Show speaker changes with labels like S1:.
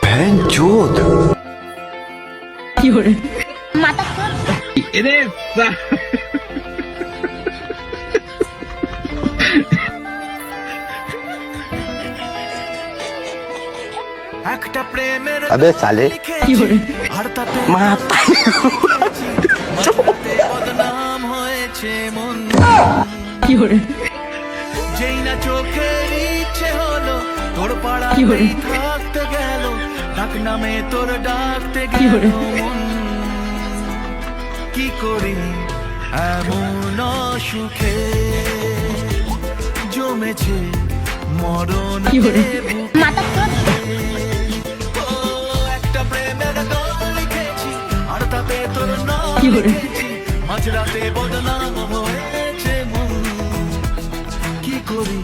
S1: ভ্যানচোদ
S2: একটা প্রেমের
S1: अबे साले
S2: আর তাতে বদনাম হয়েছে মন যেই না চোখের ইচ্ছে হলো তোর পাড়াতেই থাকতে গেল ডাক নামে তোর ডাকতে গেল মন কি করি এমন সুখে জমেছে মরণ একটা প্রেমের গান লিখেছি আর তাতে তোর নাম লিখেছি মাঝরাতে বদনাম হয়েছে মন কি করি